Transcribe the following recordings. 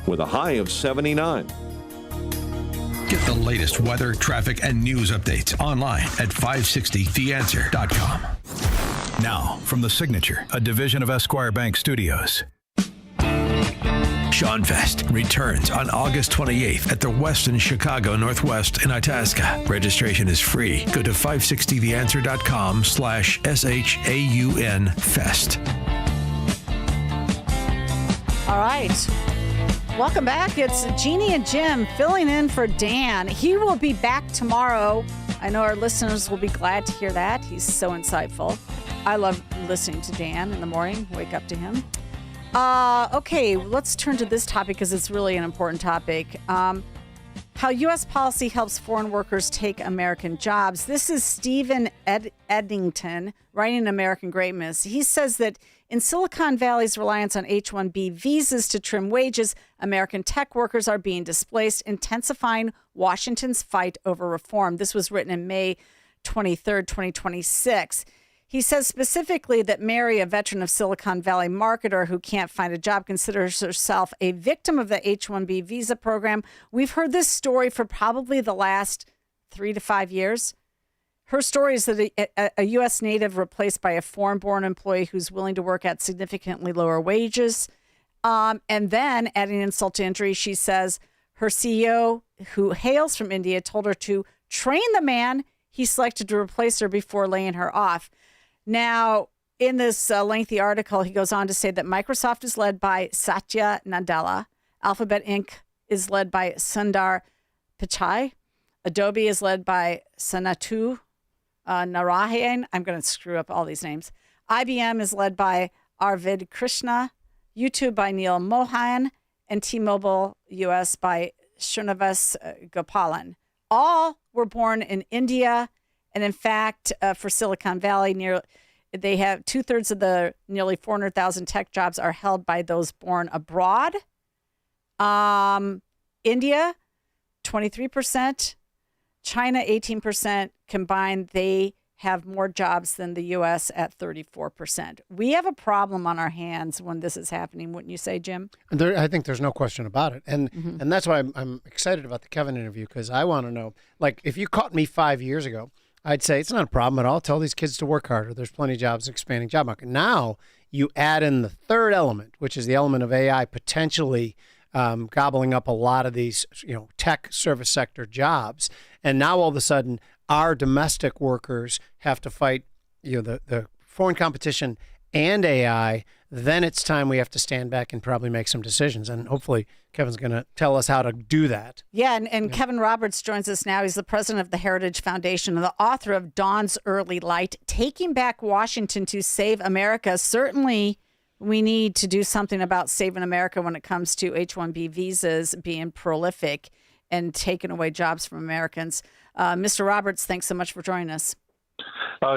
with a high of 79. Get the latest weather, traffic, and news updates online at 560theanswer.com. Now, from The Signature, a division of Esquire Bank Studios. Sean Fest returns on August 28th at the Westin Chicago Northwest in Itasca. Registration is free. Go to 560theanswer.com/SHAUN Fest. All right. Welcome back. It's Jeannie and Jim filling in for Dan. He will be back tomorrow. I know our listeners will be glad to hear that. He's so insightful. I love listening to Dan in the morning. Wake up to him. Okay, let's turn to this topic because it's really an important topic. How U.S. policy helps foreign workers take American jobs. This is Stephen Eddington writing in American Greatness. He says that in Silicon Valley's reliance on H-1B visas to trim wages, American tech workers are being displaced, intensifying Washington's fight over reform. This was written in May 23rd, 2026. He says specifically that Mary, a veteran of Silicon Valley marketer who can't find a job, considers herself a victim of the H-1B visa program. We've heard this story for probably the last 3 to 5 years. Her story is that a U.S. native replaced by a foreign-born employee who's willing to work at significantly lower wages. And then, adding insult to injury, she says her CEO, who hails from India, told her to train the man he selected to replace her before laying her off. Now, in this lengthy article, he goes on to say that Microsoft is led by Satya Nadella. Alphabet Inc. is led by Sundar Pichai. Adobe is led by Sanatu Narayan. I'm going to screw up all these names. IBM is led by Arvind Krishna. YouTube by Neil Mohan. And T-Mobile US by Srinivas Gopalan. All were born in India. And in fact, for Silicon Valley, they have 2/3 of the nearly 400,000 tech jobs are held by those born abroad. India, 23%, China, 18%. Combined, they have more jobs than the U.S. at 34%. We have a problem on our hands when this is happening, wouldn't you say, Jim? I think there's no question about it. And that's why I'm excited about the Kevin interview, because I want to know, like, if you caught me 5 years ago, I'd say it's not a problem at all. Tell these kids to work harder. There's plenty of jobs, expanding job market. Now you add in the third element, which is the element of AI potentially gobbling up a lot of these, tech service sector jobs. And now all of a sudden, our domestic workers have to fight, the foreign competition and AI. Then it's time we have to stand back and probably make some decisions. And hopefully Kevin's going to tell us how to do that. Yeah, and Kevin Roberts joins us now. He's the president of the Heritage Foundation and the author of Dawn's Early Light, Taking Back Washington to Save America. Certainly, we need to do something about saving America when it comes to H-1B visas being prolific and taking away jobs from Americans. Mr. Roberts, thanks so much for joining us.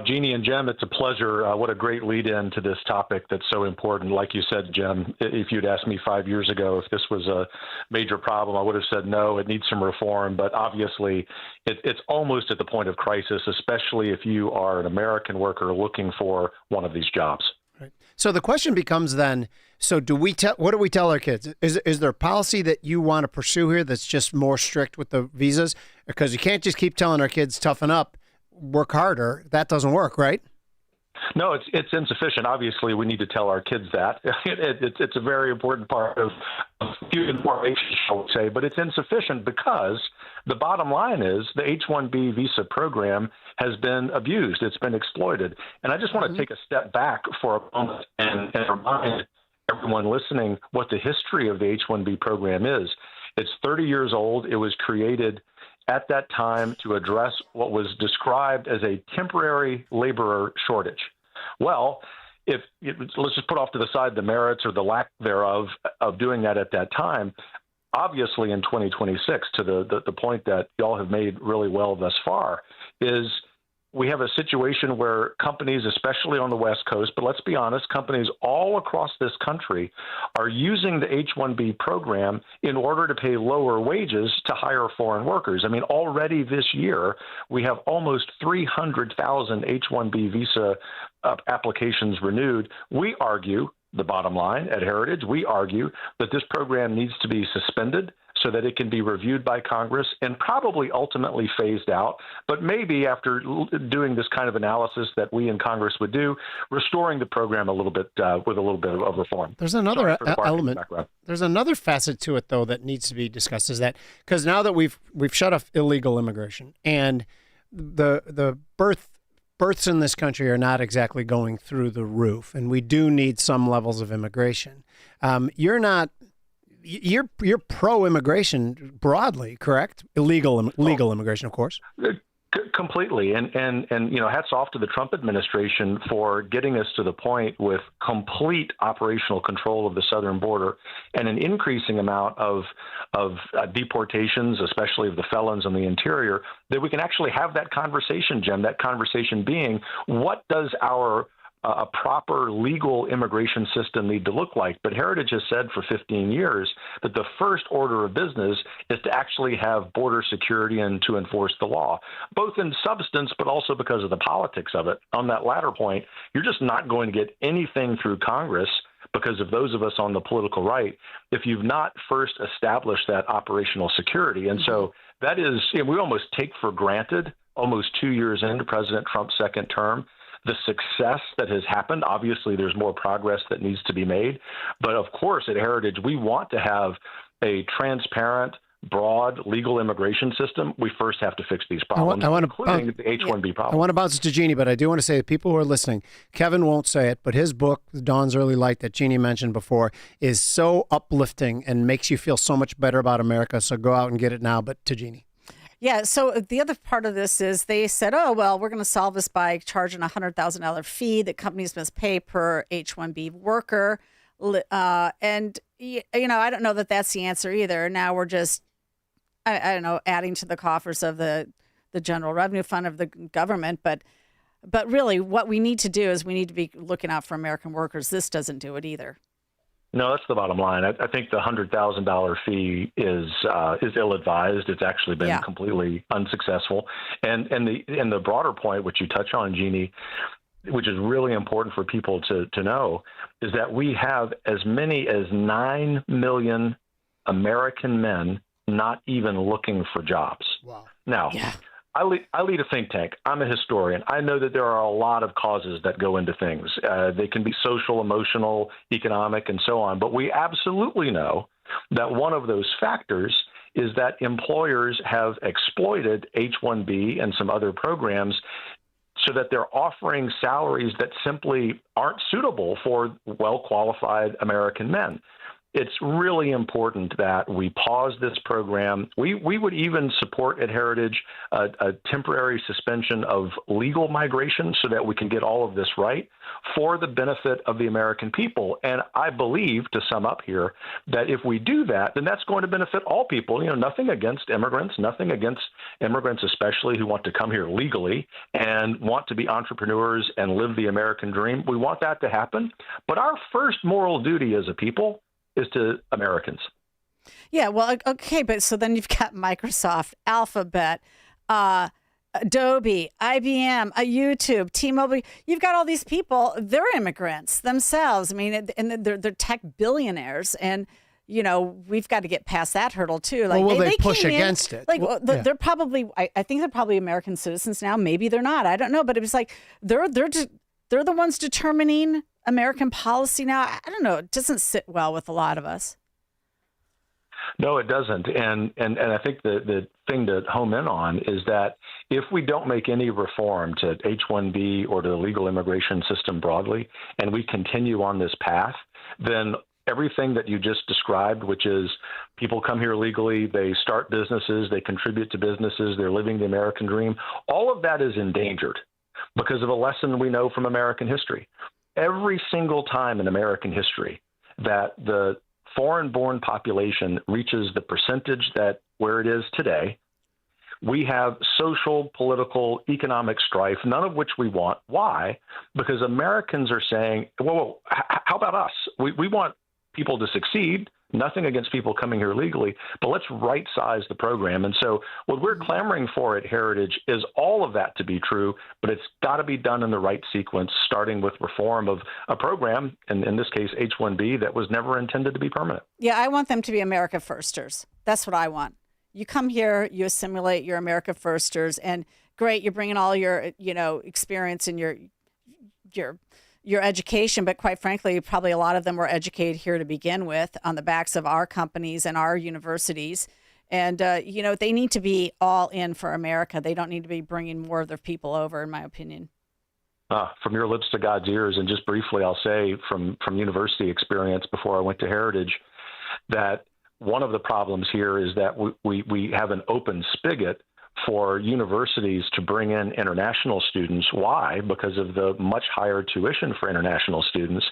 Jeannie and Jim, it's a pleasure. What a great lead-in to this topic that's so important. Like you said, Jim, if you'd asked me 5 years ago if this was a major problem, I would have said no, it needs some reform. But obviously, it's almost at the point of crisis, especially if you are an American worker looking for one of these jobs. Right. So the question becomes then, what do we tell our kids? Is there a policy that you want to pursue here that's just more strict with the visas? Because you can't just keep telling our kids, toughen up, work harder. That doesn't work, right? No, it's insufficient. Obviously, we need to tell our kids that. It's a very important part of human formation, shall we say, but it's insufficient because the bottom line is the H-1B visa program has been abused. It's been exploited. And I just want to take a step back for a moment and remind everyone listening what the history of the H-1B program is. It's 30 years old. It was created at that time to address what was described as a temporary laborer shortage. Well, let's just put off to the side the merits or the lack thereof of doing that at that time. Obviously, in 2026, to the point that y'all have made really well thus far, is we have a situation where companies, especially on the West Coast, but let's be honest, companies all across this country are using the H-1B program in order to pay lower wages to hire foreign workers. I mean, already this year, we have almost 300,000 H-1B visa applications renewed. We argue, the bottom line at Heritage, we argue that this program needs to be suspended so that it can be reviewed by Congress and probably ultimately phased out. But maybe after doing this kind of analysis that we in Congress would do, restoring the program a little bit with a little bit of reform. There's another element. There's another facet to it, though, that needs to be discussed. Is that because now that we've shut off illegal immigration and the births in this country are not exactly going through the roof, and we do need some levels of immigration. You're pro-immigration broadly, correct? Legal immigration, of course. Completely. And hats off to the Trump administration for getting us to the point with complete operational control of the southern border and an increasing amount of deportations, especially of the felons in the interior, that we can actually have that conversation, Jim, that conversation being, what does a proper legal immigration system need to look like? But Heritage has said for 15 years that the first order of business is to actually have border security and to enforce the law, both in substance, but also because of the politics of it. On that latter point, you're just not going to get anything through Congress because of those of us on the political right if you've not first established that operational security. And so that is, we almost take for granted, almost 2 years into President Trump's second term, the success that has happened. Obviously, there's more progress that needs to be made. But of course, at Heritage, we want to have a transparent, broad legal immigration system. We first have to fix these problems, including the H-1B problem. I want to bounce to Jeannie, but I do want to say to people who are listening, Kevin won't say it, but his book, Dawn's Early Light, that Jeannie mentioned before, is so uplifting and makes you feel so much better about America. So go out and get it now. But to Jeannie. Yeah, so the other part of this is they said, oh, well, we're going to solve this by charging a $100,000 fee that companies must pay per H-1B worker. And, I don't know that that's the answer either. Now we're just, I don't know, adding to the coffers of the general revenue fund of the government. But really what we need to do is we need to be looking out for American workers. This doesn't do it either. No, that's the bottom line. I think the $100,000 fee is ill-advised. It's actually been completely unsuccessful. And the broader point, which you touch on, Jeannie, which is really important for people to know, is that we have as many as 9 million American men not even looking for jobs. Wow. Now, I lead a think tank. I'm a historian. I know that there are a lot of causes that go into things. They can be social, emotional, economic, and so on. But we absolutely know that one of those factors is that employers have exploited H-1B and some other programs so that they're offering salaries that simply aren't suitable for well-qualified American men. It's really important that we pause this program. We would even support at Heritage a temporary suspension of legal migration so that we can get all of this right for the benefit of the American people. And I believe, to sum up here, that if we do that, then that's going to benefit all people. Nothing against immigrants, nothing against immigrants especially who want to come here legally and want to be entrepreneurs and live the American dream. We want that to happen. But our first moral duty as a people is to Americans. Yeah, well, okay, but so then you've got Microsoft, Alphabet, Adobe, IBM, YouTube, T-Mobile. You've got all these people, they're immigrants themselves. I mean, and they're tech billionaires. And, we've got to get past that hurdle, too. Like, will they push against it? Like, they're probably, I think they're probably American citizens now. Maybe they're not. I don't know. But it was like, they're the ones determining American policy now. I don't know. It doesn't sit well with a lot of us. No, it doesn't. And I think the thing to home in on is that if we don't make any reform to H-1B or to the legal immigration system broadly, and we continue on this path, then everything that you just described, which is people come here legally, they start businesses, they contribute to businesses, they're living the American dream, all of that is endangered because of a lesson we know from American history. Every single time in American history that the foreign-born population reaches the percentage that where it is today, we have social, political, economic strife, none of which we want. Why? Because Americans are saying, whoa, how about us? We want people to succeed, Nothing against people coming here legally, but let's right-size the program. And so what we're clamoring for at Heritage is all of that to be true, but it's got to be done in the right sequence, starting with reform of a program, and in this case, H-1B, that was never intended to be permanent. Yeah, I want them to be America firsters. That's what I want. You come here, you assimilate, you're America firsters, and great, you're bringing all your, experience and your education, but quite frankly, probably a lot of them were educated here to begin with on the backs of our companies and our universities. And, they need to be all in for America. They don't need to be bringing more of their people over, in my opinion. From your lips to God's ears, and just briefly, I'll say from university experience before I went to Heritage, that one of the problems here is that we have an open spigot for universities to bring in international students. Why? Because of the much higher tuition for international students.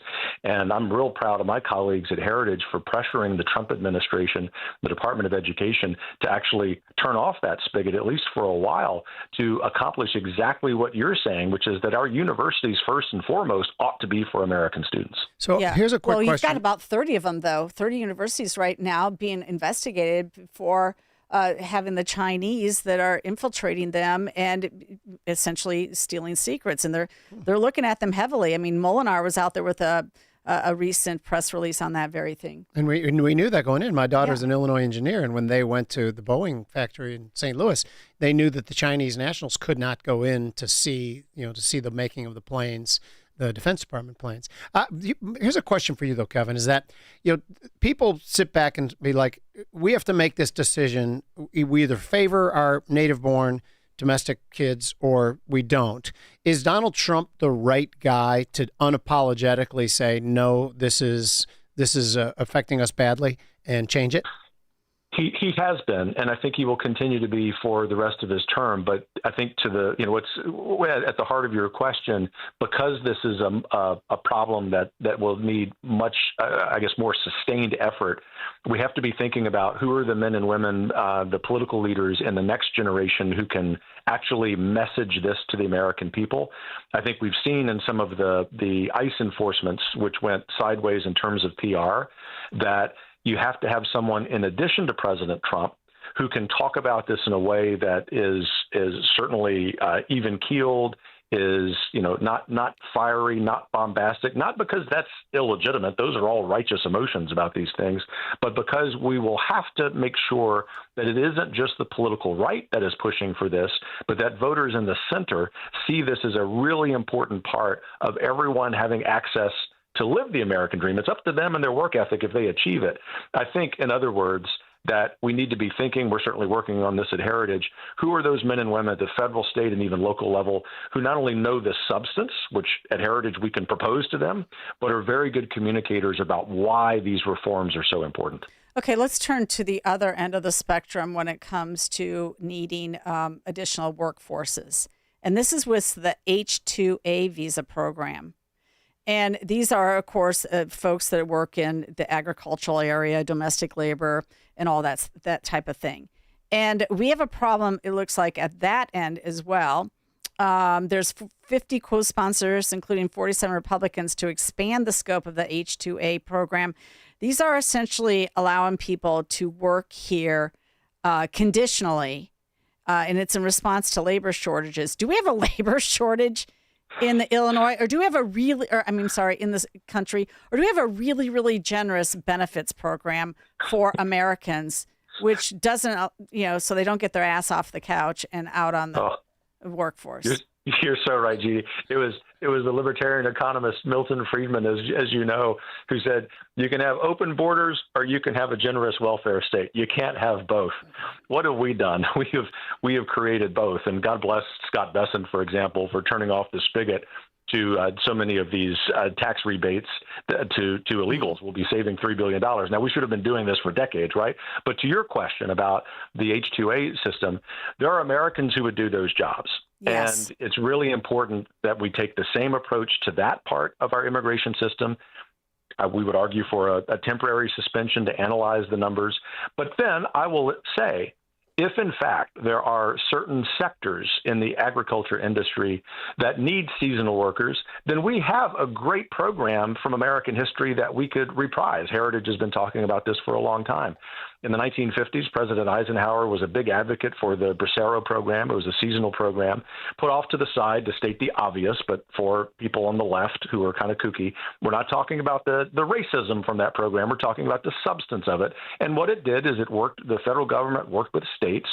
And I'm real proud of my colleagues at Heritage for pressuring the Trump administration, the Department of Education, to actually turn off that spigot, at least for a while, to accomplish exactly what you're saying, which is that our universities, first and foremost, ought to be for American students. So here's a quick question. Well, you've got about 30 of them, though, 30 universities right now being investigated for having the Chinese that are infiltrating them and essentially stealing secrets. And they're looking at them heavily. I mean, Molinar was out there with a recent press release on that very thing. And we knew that going in. My daughter's an Illinois engineer, and when they went to the Boeing factory in St. Louis, they knew that the Chinese nationals could not go in to see the making of the planes, the Defense Department planes. Here's a question for you, though, Kevin, is that, people sit back and be like, we have to make this decision. We either favor our native-born domestic kids or we don't. Is Donald Trump the right guy to unapologetically say, no, this is affecting us badly and change it? He has been, and I think he will continue to be for the rest of his term. But I think what's at the heart of your question, because this is a problem that will need much, more sustained effort, we have to be thinking about who are the men and women, the political leaders in the next generation who can actually message this to the American people. I think we've seen in some of the ICE enforcements, which went sideways in terms of PR, that you have to have someone in addition to President Trump who can talk about this in a way that is certainly even-keeled, is not fiery, not bombastic, not because that's illegitimate. Those are all righteous emotions about these things, but because we will have to make sure that it isn't just the political right that is pushing for this, but that voters in the center see this as a really important part of everyone having access to live the American dream. It's up to them and their work ethic if they achieve it. I think, in other words, that we need to be thinking, we're certainly working on this at Heritage, who are those men and women at the federal, state, and even local level who not only know the substance, which at Heritage we can propose to them, but are very good communicators about why these reforms are so important. Okay, let's turn to the other end of the spectrum when it comes to needing additional workforces. And this is with the H-2A visa program. And these are, of course, folks that work in the agricultural area, domestic labor, and all that type of thing. And we have a problem, it looks like, at that end as well. There's 50 co-sponsors, including 47 Republicans, to expand the scope of the H-2A program. These are essentially allowing people to work here conditionally, and it's in response to labor shortages. Do we have a labor shortage in Illinois, or do we have in this country, or do we have a really, really generous benefits program for Americans, which doesn't, so they don't get their ass off the couch and out on the workforce? You're so right, Jeannie. It was the libertarian economist Milton Friedman, as you know, who said you can have open borders or you can have a generous welfare state. You can't have both. What have we done? We have created both, and God bless Scott Bessent, for example, for turning off the spigot to so many of these tax rebates to illegals. We'll be saving $3 billion. Now, we should have been doing this for decades, right? But to your question about the H-2A system, there are Americans who would do those jobs. Yes. And it's really important that we take the same approach to that part of our immigration system. We would argue for a temporary suspension to analyze the numbers. But then I will say, if in fact there are certain sectors in the agriculture industry that need seasonal workers, then we have a great program from American history that we could reprise. Heritage has been talking about this for a long time. In the 1950s, President Eisenhower was a big advocate for the Bracero program. It was a seasonal program put off to the side to state the obvious, but for people on the left who are kind of kooky, we're not talking about the racism from that program. We're talking about the substance of it. And what it did is the federal government worked with states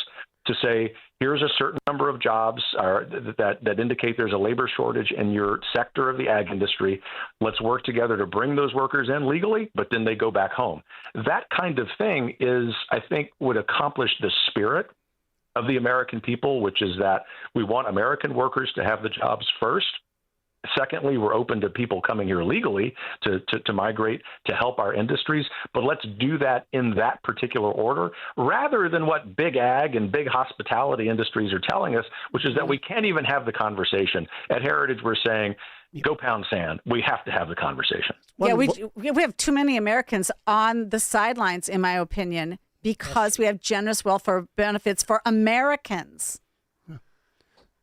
to say, here's a certain number of jobs that indicate there's a labor shortage in your sector of the ag industry. Let's work together to bring those workers in legally, but then they go back home. That kind of thing I think, would accomplish the spirit of the American people, which is that we want American workers to have the jobs first. Secondly, we're open to people coming here legally to migrate to help our industries, but let's do that in that particular order rather than what big ag and big hospitality industries are telling us, which is that we can't even have the conversation. At Heritage, we're saying, go pound sand. We have to have the conversation. Yeah, we have too many Americans on the sidelines, in my opinion, because we have generous welfare benefits for Americans.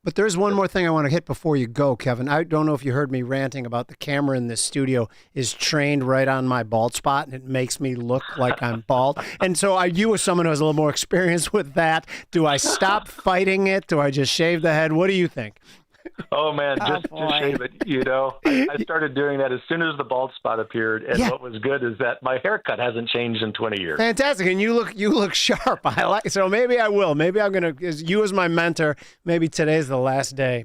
But there's one more thing I want to hit before you go, Kevin. I don't know if you heard me ranting about the camera in this studio is trained right on my bald spot, and it makes me look like I'm bald. And so you, as someone who has a little more experience with that, do I stop fighting it? Do I just shave the head? What do you think? Oh, man, just shave it. I started doing that as soon as the bald spot appeared. And what was good is that my haircut hasn't changed in 20 years. Fantastic. And you look sharp. I like it. So maybe I will. Maybe I'm going to, as you as my mentor, maybe today's the last day.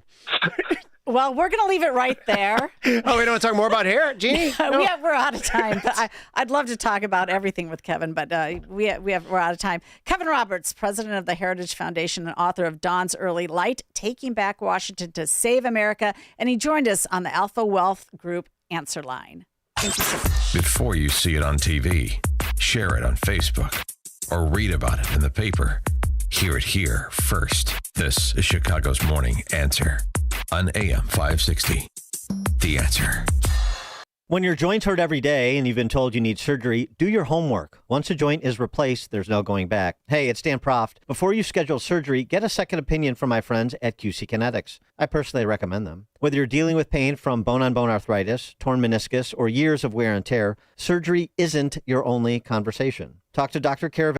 Well, we're going to leave it right there. Oh, we don't want to talk more about hair, Jeannie? No. We're out of time. But I'd love to talk about everything with Kevin, but we're out of time. Kevin Roberts, president of the Heritage Foundation and author of Dawn's Early Light, Taking Back Washington to Save America, and he joined us on the Alpha Wealth Group Answer Line. Thank you so much. Before you see it on TV, share it on Facebook, or read about it in the paper. Hear it here first. This is Chicago's Morning Answer on AM 560. The Answer. When your joints hurt every day and you've been told you need surgery, do your homework. Once a joint is replaced, there's no going back. Hey, it's Dan Proft. Before you schedule surgery, get a second opinion from my friends at QC Kinetics. I personally recommend them. Whether you're dealing with pain from bone-on-bone arthritis, torn meniscus, or years of wear and tear, surgery isn't your only conversation. Talk to Dr. Caravan